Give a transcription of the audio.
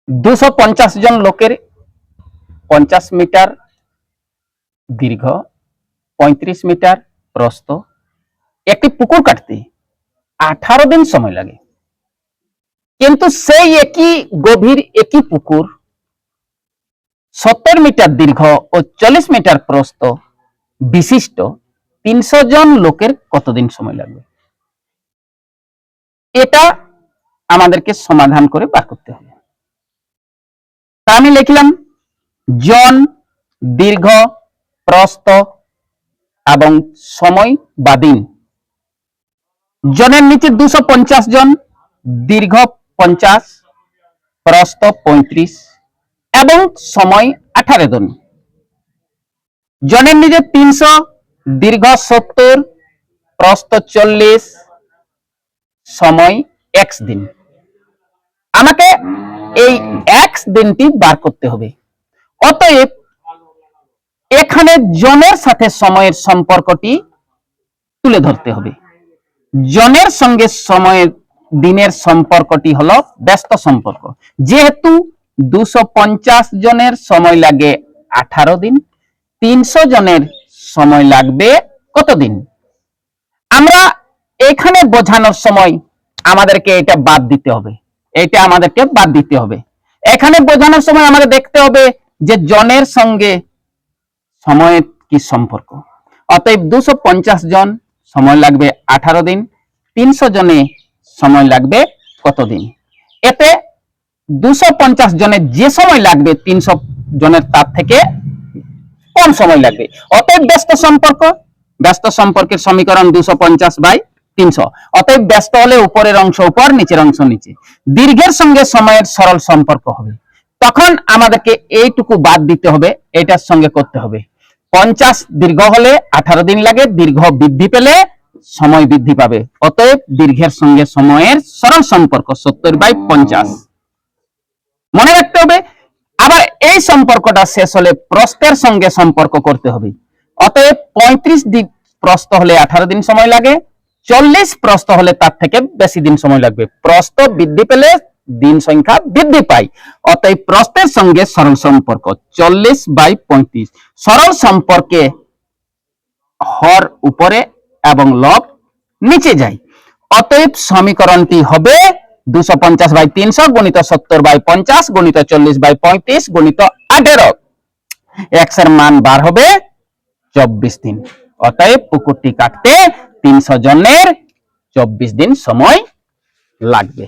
250 জন লোকের 50 মিটার দীর্ঘ 35 মিটার প্রস্থ একটি পুকুর কাটতে 18 দিন সময় লাগে। কিন্তু সেই একই গভীর একই পুকুর 70 মিটার দীর্ঘ ও 40 মিটার প্রস্থ বিশিষ্ট 300 জন লোকের কতদিন সময় লাগবে? এটা আমাদেরকে সমাধান করে বার করতে হবে। তা আমি লিখলাম জন, দীর্ঘ, প্রস্থ এবং সময় বা দিন। জনের নিচে 250 জন, দীর্ঘ 50, প্রস্থ 35 এবং সময় 18 দিন। জনের নিচে 300, দীর্ঘ 70, প্রস্থ 40, সময় x দিন। আমাকে এই x দিনটি বার করতে হবে। অতএব এখানে জনের সাথে সময়ের সম্পর্কটি তুলে ধরতে হবে। জনের সঙ্গে সময়ের দিনের সম্পর্কটি হলো ব্যস্ত সম্পর্ক। যেহেতু 250 জনের সময় লাগে 18 দিন, 300 জনের সময় লাগবে কতদিন? আমরা এখানে বোঝানোর সময় আমাদেরকে এটা বাদ দিতে হবে, এটা আমাদেরকে বাদ দিতে হবে। এখানে বোঝানোর সময় আমাদের দেখতে হবে যে জনের সঙ্গে সময়ের কি সম্পর্ক। অতএব 250 জন সময় লাগবে 18 দিন, 300 জনে সময় লাগবে কতদিন? এতে 250 জনের যে সময় লাগবে 300 জনের তার থেকে কম সময় লাগবে। অতএব ব্যস্ত সম্পর্ক, ব্যস্ত সম্পর্কের সমীকরণ 250/300। অতএব ব্যস্ত হলে উপরের অংশ উপর, নিচের অংশ নিচে। দীর্ঘের সঙ্গে সময়ের সরল সম্পর্ক হবে। তখন আমাদেরকে এইটুকু বাদ দিতে হবে, এটার সঙ্গে করতে হবে। 50 দীর্ঘ হলে 18 দিন লাগে, দীর্ঘ বৃদ্ধি পেলে সময় বৃদ্ধি পাবে। অতএব দীর্ঘের সঙ্গে সময়ের সরল সম্পর্ক 70/50 মনে রাখতে হবে। আবার এই সম্পর্কটা শেষ হলে প্রস্থের সঙ্গে সম্পর্ক করতে হবে। অতএব 35 দিন প্রস্থ হলে 18 দিন সময় লাগে, 40 প্রস্থ হলে তার থেকে বেশি দিন সময় লাগবে। প্রস্থ বৃদ্ধি পেলে দিন সংখ্যা বৃদ্ধি পায়। অতএব প্রস্থের সঙ্গে সরল সম্পর্ক 40/35। সরল সম্পর্কে হর উপরে এবং লব নিচে যায়। অতএব সমীকরণটি হবে 250/300 গুণিত 70/50 গুণিত 40/35 গুণিত 18। x এর মান বার হবে 24 দিন। অতএব পুকুরটি কাটতে 300 জনের 24 দিন সময় লাগবে।